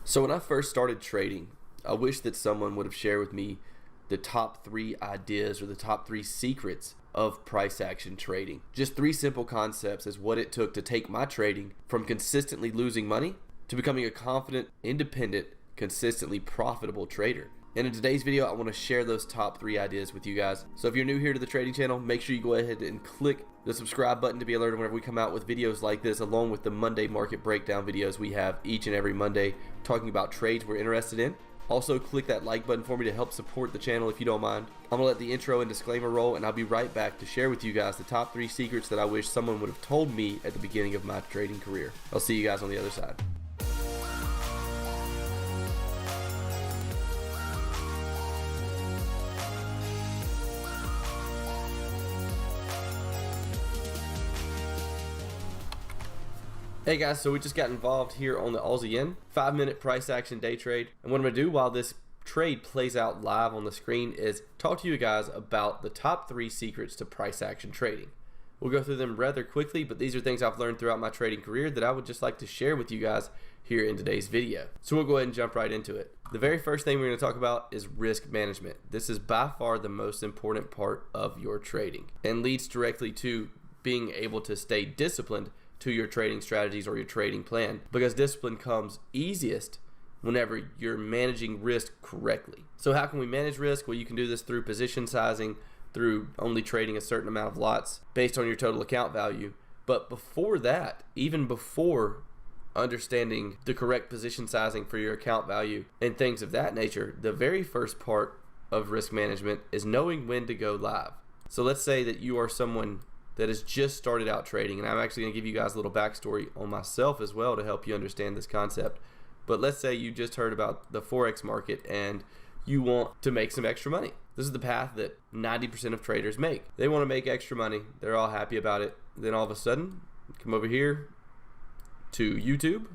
So when I first started trading, I wish that someone would have shared with me the top 3 ideas or the top 3 secrets of price action trading. Just 3 simple concepts as what it took to take my trading from consistently losing money to becoming a confident, independent, consistently profitable trader. And in today's video, I want to share those top 3 ideas with you guys. So if you're new here to the trading channel, make sure you go ahead and click the subscribe button to be alerted whenever we come out with videos like this, along with the Monday market breakdown videos we have each and every Monday talking about trades we're interested in. Also, click that like button for me to help support the channel if you don't mind. I'm going to let the intro and disclaimer roll, and I'll be right back to share with you guys the top 3 secrets that I wish someone would have told me at the beginning of my trading career. I'll see you guys on the other side. Hey guys, so we just got involved here on the Aussie Yen 5-minute price action day trade, and what I'm going to do while this trade plays out live on the screen is talk to you guys about the top 3 secrets to price action trading. We'll go through them rather quickly, but these are things I've learned throughout my trading career that I would just like to share with you guys here in today's video. So we'll go ahead and jump right into it. The very first thing we're going to talk about is risk management. This is by far the most important part of your trading and leads directly to being able to stay disciplined to your trading strategies or your trading plan, because discipline comes easiest whenever you're managing risk correctly. So how can we manage risk? Well, you can do this through position sizing, through only trading a certain amount of lots based on your total account value. But before that, even before understanding the correct position sizing for your account value and things of that nature, the very first part of risk management is knowing when to go live. So let's say that you are someone that has just started out trading, and I'm actually going to give you guys a little backstory on myself as well to help you understand this concept. But let's say you just heard about the Forex market and you want to make some extra money. This is the path that 90% of traders make. They want to make extra money. They're all happy about it. Then all of a sudden, come over here to YouTube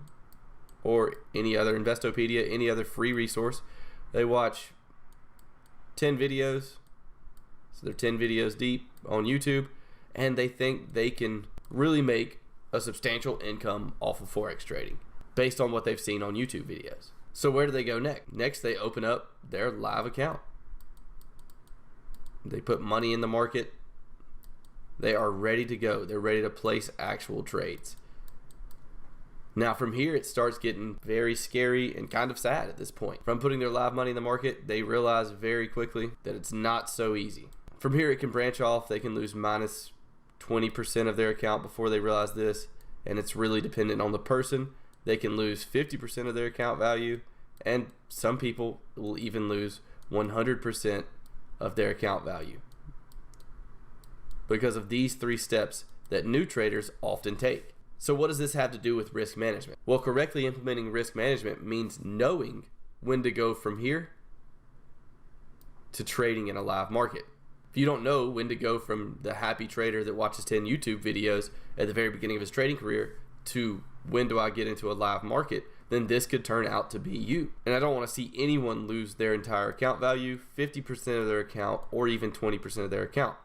or any other Investopedia, any other free resource. They watch 10 videos. So they're 10 videos deep on YouTube, and they think they can really make a substantial income off of Forex trading based on what they've seen on YouTube videos. So where do they go next? Next, they open up their live account. They put money in the market. They are ready to go. They're ready to place actual trades. Now from here, it starts getting very scary and kind of sad at this point. From putting their live money in the market, they realize very quickly that it's not so easy. From here, it can branch off. They can lose minus 20% of their account before they realize this, and it's really dependent on the person. They can lose 50% of their account value, and some people will even lose 100% of their account value because of these 3 steps that new traders often take. So what does this have to do with risk management? Well, correctly implementing risk management means knowing when to go from here to trading in a live market. If you don't know when to go from the happy trader that watches 10 YouTube videos at the very beginning of his trading career to when do I get into a live market, then this could turn out to be you. And I don't want to see anyone lose their entire account value, 50% of their account, or even 20% of their account.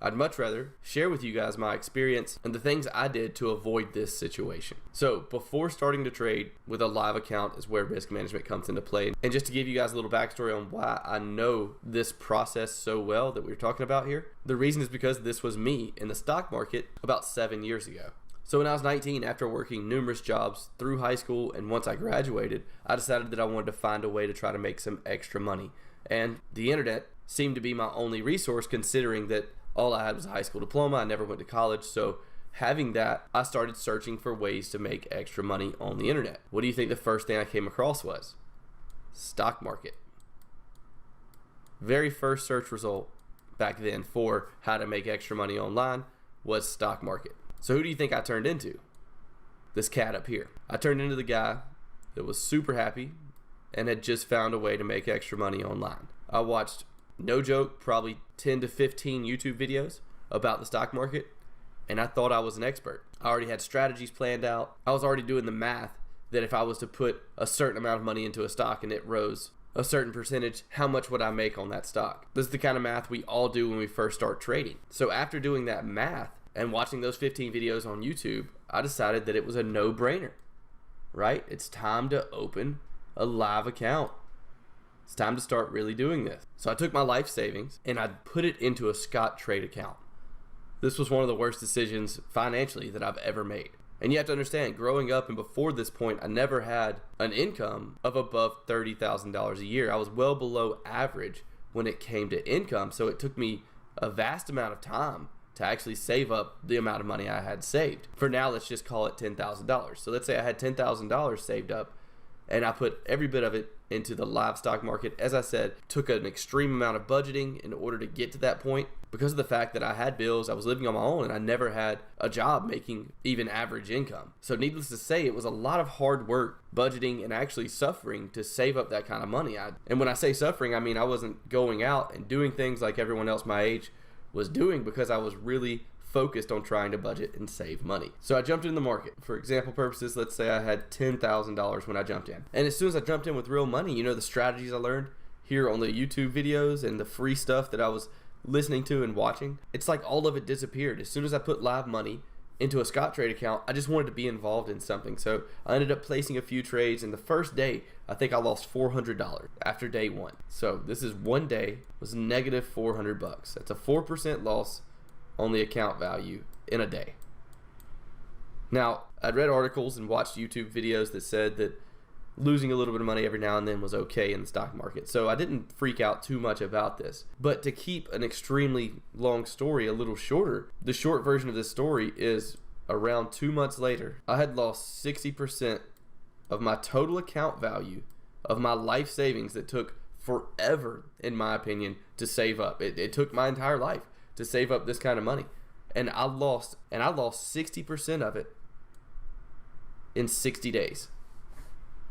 I'd much rather share with you guys my experience and the things I did to avoid this situation. So before starting to trade with a live account is where risk management comes into play. And just to give you guys a little backstory on why I know this process so well that we're talking about here, the reason is because this was me in the stock market about 7 years ago. So when I was 19, after working numerous jobs through high school and once I graduated, I decided that I wanted to find a way to try to make some extra money. And the internet seemed to be my only resource, considering that all I had was a high school diploma. I never went to college. So having that, I started searching for ways to make extra money on the internet. What do you think the first thing I came across was? Stock market. Very first search result back then for how to make extra money online was stock market. So who do you think I turned into? This cat up here. I turned into the guy that was super happy and had just found a way to make extra money online. I watched, no joke, probably 10 to 15 YouTube videos about the stock market, and I thought I was an expert. I already had strategies planned out. I was already doing the math that if I was to put a certain amount of money into a stock and it rose a certain percentage, how much would I make on that stock? This is the kind of math we all do when we first start trading. So after doing that math and watching those 15 videos on YouTube, I decided that it was a no-brainer, right? It's time to open a live account. It's time to start really doing this. So I took my life savings and I put it into a Scottrade account. This was one of the worst decisions financially that I've ever made. And you have to understand, growing up and before this point, I never had an income of above $30,000 a year. I was well below average when it came to income. So it took me a vast amount of time to actually save up the amount of money I had saved. For now, let's just call it $10,000. So let's say I had $10,000 saved up and I put every bit of it into the live stock market. As I said, took an extreme amount of budgeting in order to get to that point because of the fact that I had bills, I was living on my own, and I never had a job making even average income. So needless to say, it was a lot of hard work, budgeting, and actually suffering to save up that kind of money. And when I say suffering, I mean I wasn't going out and doing things like everyone else my age was doing because I was really focused on trying to budget and save money. So I jumped in the market. For example purposes, let's say I had $10,000 when I jumped in. And as soon as I jumped in with real money, you know, the strategies I learned here on the YouTube videos and the free stuff that I was listening to and watching, it's like all of it disappeared. As soon as I put live money into a Scottrade account, I just wanted to be involved in something. So I ended up placing a few trades, and the first day, I think I lost $400 after day one. So this is one day, was negative $400. That's a 4% loss on the account value in a day. Now, I'd read articles and watched YouTube videos that said that losing a little bit of money every now and then was okay in the stock market. So I didn't freak out too much about this. But to keep an extremely long story a little shorter, the short version of this story is around 2 months later, I had lost 60% of my total account value of my life savings that took forever, in my opinion, to save up. It took my entire life to save up this kind of money. And I lost 60% of it in 60 days.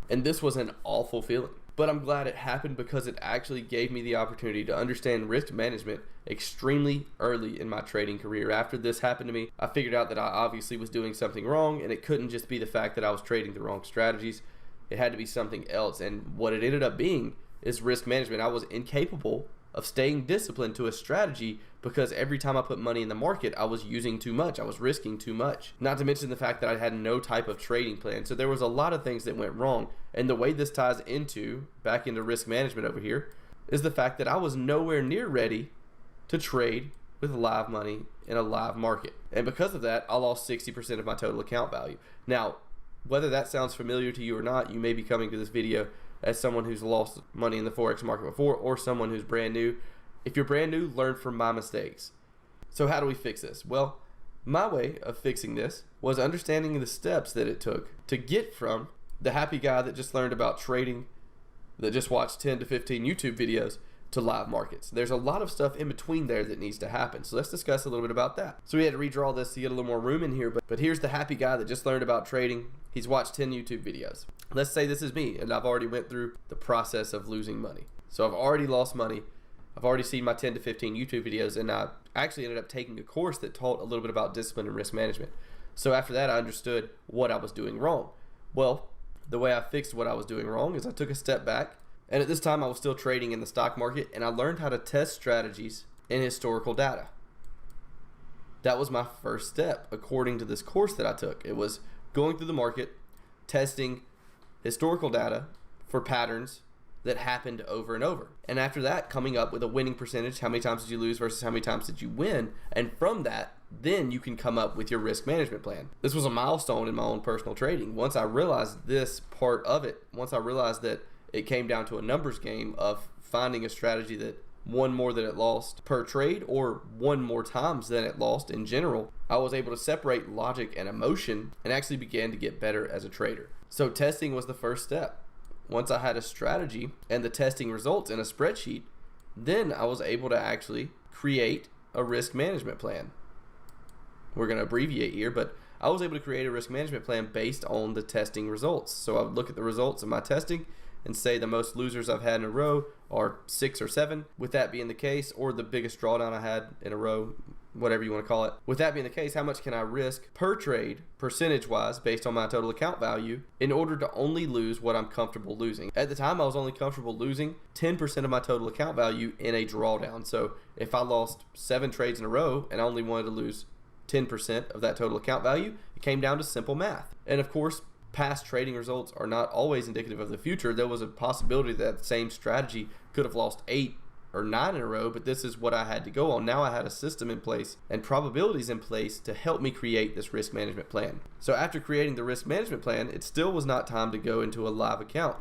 And this was an awful feeling. But I'm glad it happened because it actually gave me the opportunity to understand risk management extremely early in my trading career. After this happened to me, I figured out that I obviously was doing something wrong, and it couldn't just be the fact that I was trading the wrong strategies. It had to be something else. And what it ended up being is risk management. I was incapable of staying disciplined to a strategy because every time I put money in the market, I was using too much. I was risking too much. Not to mention the fact that I had no type of trading plan. So there was a lot of things that went wrong. And the way this ties back into risk management over here, is the fact that I was nowhere near ready to trade with live money in a live market. And because of that, I lost 60% of my total account value. Now, whether that sounds familiar to you or not, you may be coming to this video as someone who's lost money in the Forex market before, or someone who's brand new. If you're brand new, learn from my mistakes. So how do we fix this? Well, my way of fixing this was understanding the steps that it took to get from the happy guy that just learned about trading, that just watched 10 to 15 YouTube videos, to live markets. There's a lot of stuff in between there that needs to happen. So let's discuss a little bit about that. So we had to redraw this to get a little more room in here, but here's the happy guy that just learned about trading. He's watched 10 YouTube videos. Let's say this is me, and I've already went through the process of losing money. So I've already lost money. I've already seen my 10 to 15 YouTube videos, and I actually ended up taking a course that taught a little bit about discipline and risk management. So after that, I understood what I was doing wrong. Well, the way I fixed what I was doing wrong is I took a step back, and at this time I was still trading in the stock market, and I learned how to test strategies in historical data. That was my first step according to this course that I took. It was going through the market, testing historical data for patterns that happened over and over. And after that, coming up with a winning percentage. How many times did you lose versus how many times did you win? And from that, then you can come up with your risk management plan. This was a milestone in my own personal trading. Once I realized this part of it, once I realized that it came down to a numbers game of finding a strategy that won more than it lost per trade, or won more times than it lost in general, I was able to separate logic and emotion and actually began to get better as a trader. So testing was the first step. Once I had a strategy and the testing results in a spreadsheet, then I was able to actually create a risk management plan. We're going to abbreviate here, but I was able to create a risk management plan based on the testing results. So I would look at the results of my testing and say the most losers I've had in a row are 6 or 7. With that being the case, or the biggest drawdown I had in a row, whatever you want to call it. With that being the case, how much can I risk per trade, percentage-wise, based on my total account value, in order to only lose what I'm comfortable losing? At the time, I was only comfortable losing 10% of my total account value in a drawdown. So if I lost 7 trades in a row and I only wanted to lose 10% of that total account value, it came down to simple math. And of course, Past trading results are not always indicative of the future. There was a possibility that the same strategy could have lost 8 or 9 in a row, but this is what I had to go on. Now I had a system in place and probabilities in place to help me create this risk management plan. So after creating the risk management plan, it still was not time to go into a live account.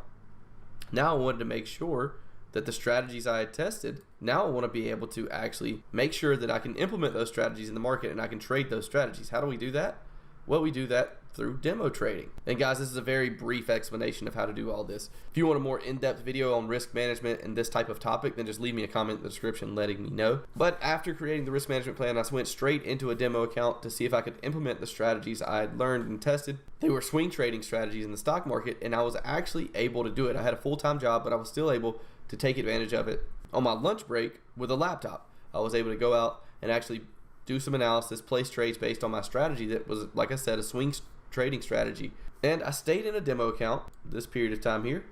Now I wanted to make sure that the strategies I had tested, now I want to be able to actually make sure that I can implement those strategies in the market and I can trade those strategies. How do we do that? Well, we do that through demo trading. And guys, this is a very brief explanation of how to do all this. If you want a more in-depth video on risk management and this type of topic, then just leave me a comment in the description letting me know. But after creating the risk management plan, I went straight into a demo account to see if I could implement the strategies I had learned and tested. They were swing trading strategies in the stock market, and I was actually able to do it. I had a full-time job, but I was still able to take advantage of it on my lunch break with a laptop. I was able to go out and actually do some analysis, place trades based on my strategy that was, like I said, a swing trading strategy. And I stayed in a demo account this period of time here.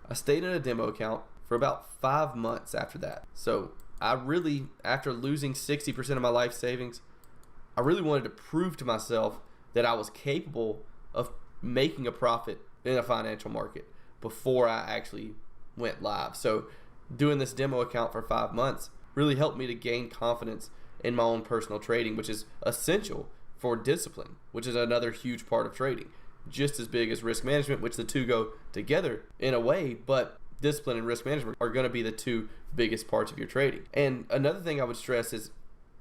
I stayed in a demo account for about 5 months after that. So I really, after losing 60% of my life savings, I really wanted to prove to myself that I was capable of making a profit in a financial market before I actually went live. So doing this demo account for 5 months really helped me to gain confidence in my own personal trading, which is essential for discipline, which is another huge part of trading, just as big as risk management, which the two go together in a way, but discipline and risk management are going to be the two biggest parts of your trading. And another thing I would stress is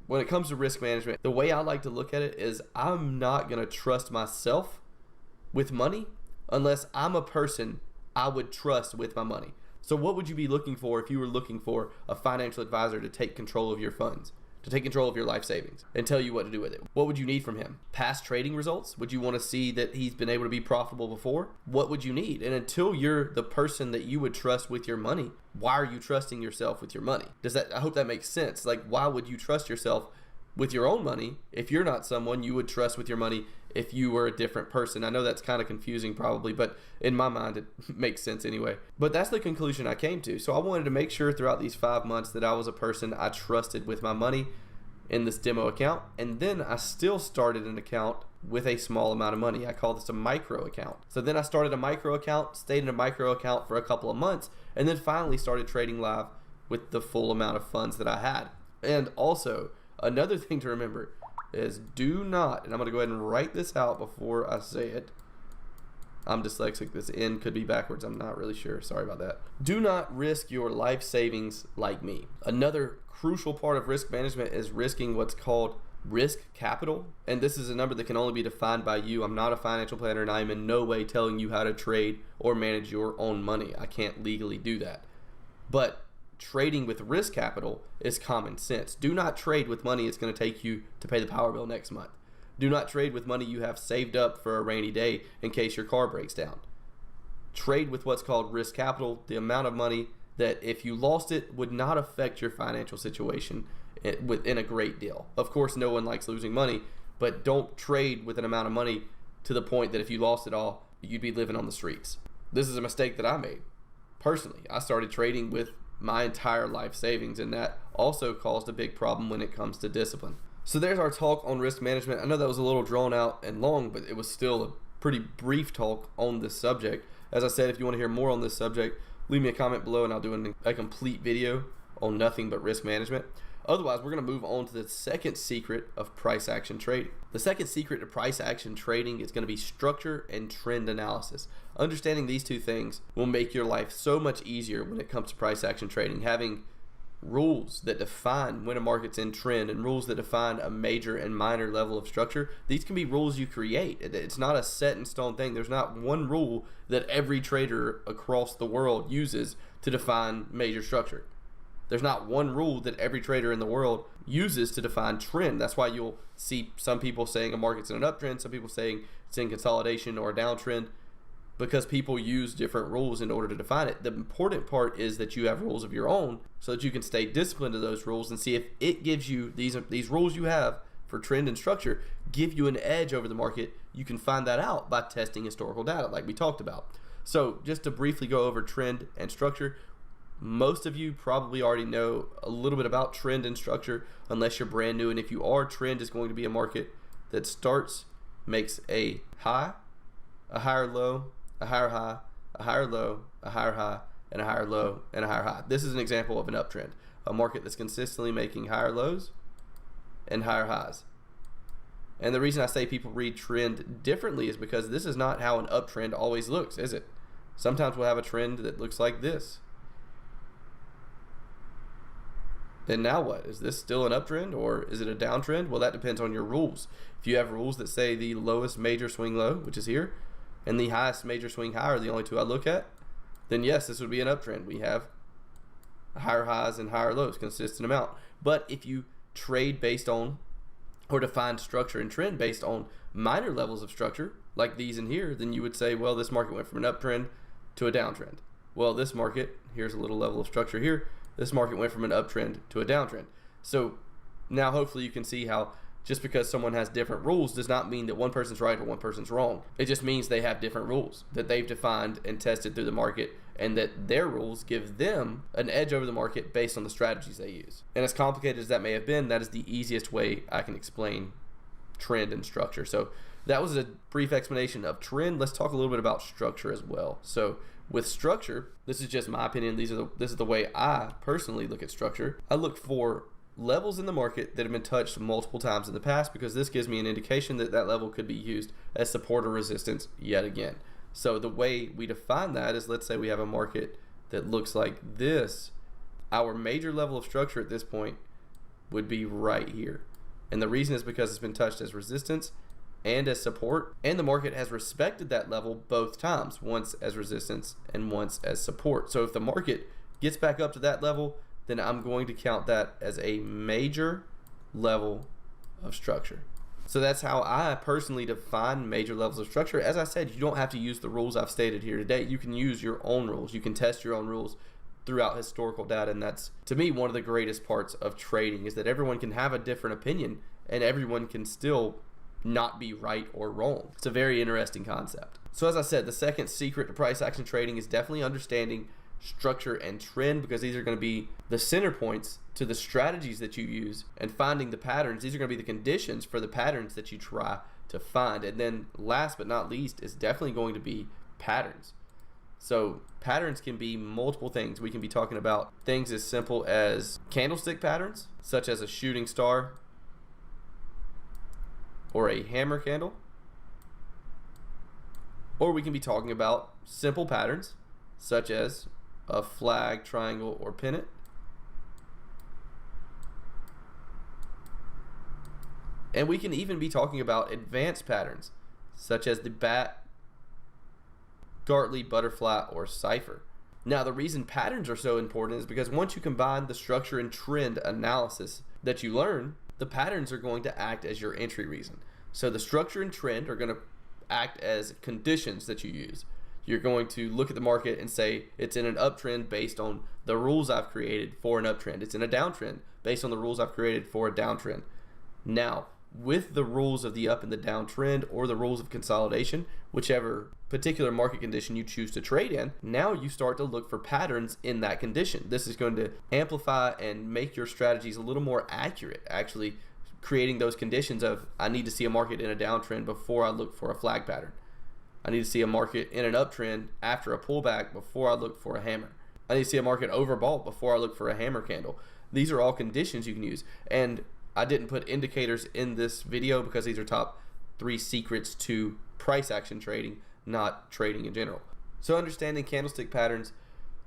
when it comes to risk management, the way I like to look at it is I'm not going to trust myself with money unless I'm a person I would trust with my money. So what would you be looking for if you were looking for a financial advisor to take control of your funds, to take control of your life savings and tell you what to do with it? What would you need from him? Past trading results? Would you want to see that he's been able to be profitable before? What would you need? And until you're the person that you would trust with your money, why are you trusting yourself with your money? I hope that makes sense. Like, why would you trust yourself with your own money if you're not someone you would trust with your money if you were a different person? I know that's kind of confusing probably, but in my mind it makes sense anyway. But that's the conclusion I came to. So I wanted to make sure throughout these 5 months that I was a person I trusted with my money in this demo account. And then I still started an account with a small amount of money. I call this a micro account. So then I started a micro account, stayed in a micro account for a couple of months, and then finally started trading live with the full amount of funds that I had. And also, another thing to remember is do not, and I'm going to go ahead and write this out before I say it. I'm dyslexic. This N could be backwards. I'm not really sure. Sorry about that. Do not risk your life savings like me. Another crucial part of risk management is risking what's called risk capital. And this is a number that can only be defined by you. I'm not a financial planner, and I'm in no way telling you how to trade or manage your own money. I can't legally do that. But trading with risk capital is common sense. Do not trade with money it's going to take you to pay the power bill next month. Do not trade with money you have saved up for a rainy day in case your car breaks down. Trade with what's called risk capital, the amount of money that if you lost it would not affect your financial situation in a great deal. Of course, no one likes losing money, but don't trade with an amount of money to the point that if you lost it all, you'd be living on the streets. This is a mistake that I made. Personally, I started trading with my entire life savings, and that also caused a big problem when it comes to discipline. So there's our talk on risk management. I know that was a little drawn out and long, but it was still a pretty brief talk on this subject. As I said, if you want to hear more on this subject, leave me a comment below and I'll do a complete video on nothing but risk management. Otherwise, we're going to move on to the second secret of price action trading. The second secret of price action trading is going to be structure and trend analysis. Understanding these two things will make your life so much easier when it comes to price action trading. Having rules that define when a market's in trend and rules that define a major and minor level of structure, these can be rules you create. It's not a set in stone thing. There's not one rule that every trader across the world uses to define major structure. There's not one rule that every trader in the world uses to define trend. That's why you'll see some people saying a market's in an uptrend, some people saying it's in consolidation or a downtrend, because people use different rules in order to define it. The important part is that you have rules of your own so that you can stay disciplined to those rules and see if it gives you these rules you have for trend and structure give you an edge over the market. You can find that out by testing historical data like we talked about. So just to briefly go over trend and structure, most of you probably already know a little bit about trend and structure unless you're brand new. And if you are, trend is going to be a market that starts, makes a high, a higher low, a higher high, a higher low, a higher high, and a higher low, and a higher high. This is an example of an uptrend, a market that's consistently making higher lows and higher highs. And the reason I say people read trend differently is because this is not how an uptrend always looks, is it? Sometimes we'll have a trend that looks like this. Then now what? Is this still an uptrend or is it a downtrend? Well, that depends on your rules. If you have rules that say the lowest major swing low, which is here, and the highest major swing high are the only two I look at, then yes, this would be an uptrend. We have higher highs and higher lows, consistent amount. But if you trade based on or define structure and trend based on minor levels of structure, like these in here, then you would say, well, this market went from an uptrend to a downtrend. Well, this market, here's a little level of structure here, this market went from an uptrend to a downtrend. So now hopefully you can see how just because someone has different rules does not mean that one person's right or one person's wrong. It just means they have different rules that they've defined and tested through the market, and that their rules give them an edge over the market based on the strategies they use. And as complicated as that may have been, that is the easiest way I can explain trend and structure. So that was a brief explanation of trend. Let's talk a little bit about structure as well. So with structure, this is just my opinion. This is the way I personally look at structure. I look for levels in the market that have been touched multiple times in the past, because this gives me an indication that that level could be used as support or resistance yet again. So the way we define that is, let's say we have a market that looks like this. Our major level of structure at this point would be right here. And the reason is because it's been touched as resistance and as support, and the market has respected that level both times, once as resistance and once as support. So if the market gets back up to that level, then I'm going to count that as a major level of structure. So that's how I personally define major levels of structure. As I said, you don't have to use the rules I've stated here today. You can use your own rules. You can test your own rules throughout historical data, and that's, to me, one of the greatest parts of trading, is that everyone can have a different opinion and everyone can still not be right or wrong. It's a very interesting concept. So as I said, the second secret to price action trading is definitely understanding structure and trend, because these are going to be the center points to the strategies that you use, and finding the patterns. These are going to be the conditions for the patterns that you try to find. And then last but not least is definitely going to be patterns. So patterns can be multiple things. We can be talking about things as simple as candlestick patterns, such as a shooting star or a hammer candle, or we can be talking about simple patterns such as a flag, triangle, or pennant. And we can even be talking about advanced patterns such as the bat, Gartley, butterfly, or cipher. Now, the reason patterns are so important is because once you combine the structure and trend analysis that you learn, the patterns are going to act as your entry reason. So the structure and trend are going to act as conditions that you use. You're going to look at the market and say it's in an uptrend based on the rules I've created for an uptrend. It's in a downtrend based on the rules I've created for a downtrend. Now, with the rules of the up and the downtrend, or the rules of consolidation, whichever particular market condition you choose to trade in, now you start to look for patterns in that condition. This is going to amplify and make your strategies a little more accurate, actually creating those conditions of, I need to see a market in a downtrend before I look for a flag pattern. I need to see a market in an uptrend after a pullback before I look for a hammer. I need to see a market overbought before I look for a hammer candle. These are all conditions you can use. And I didn't put indicators in this video because these are top 3 secrets to price action trading, not trading in general. So understanding candlestick patterns,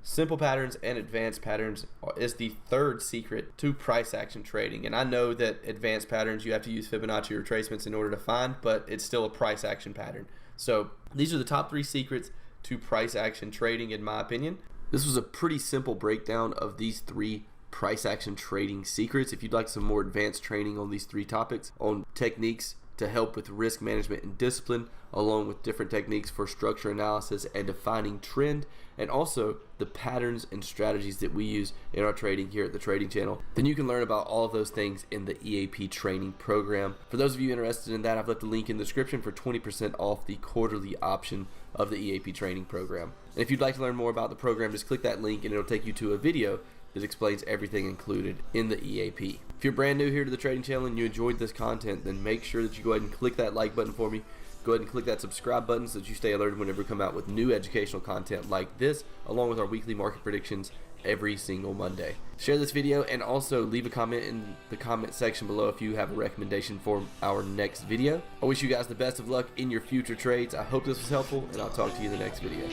simple patterns, and advanced patterns is the third secret to price action trading. And I know that advanced patterns you have to use Fibonacci retracements in order to find, but it's still a price action pattern. So these are the top 3 secrets to price action trading, in my opinion. This was a pretty simple breakdown of these 3 price action trading secrets. If you'd like some more advanced training on these 3 topics, on techniques to help with risk management and discipline, along with different techniques for structure analysis and defining trend, and also the patterns and strategies that we use in our trading here at the Trading Channel, then you can learn about all of those things in the EAP training program. For those of you interested in that, I've left a link in the description for 20% off the quarterly option of the EAP training program. And if you'd like to learn more about the program, just click that link and it'll take you to a video that explains everything included in the EAP. If you're brand new here to the Trading Channel and you enjoyed this content, then make sure that you go ahead and click that like button for me. Go ahead and click that subscribe button so that you stay alerted whenever we come out with new educational content like this, along with our weekly market predictions every single Monday. Share this video and also leave a comment in the comment section below if you have a recommendation for our next video. I wish you guys the best of luck in your future trades. I hope this was helpful, and I'll talk to you in the next video.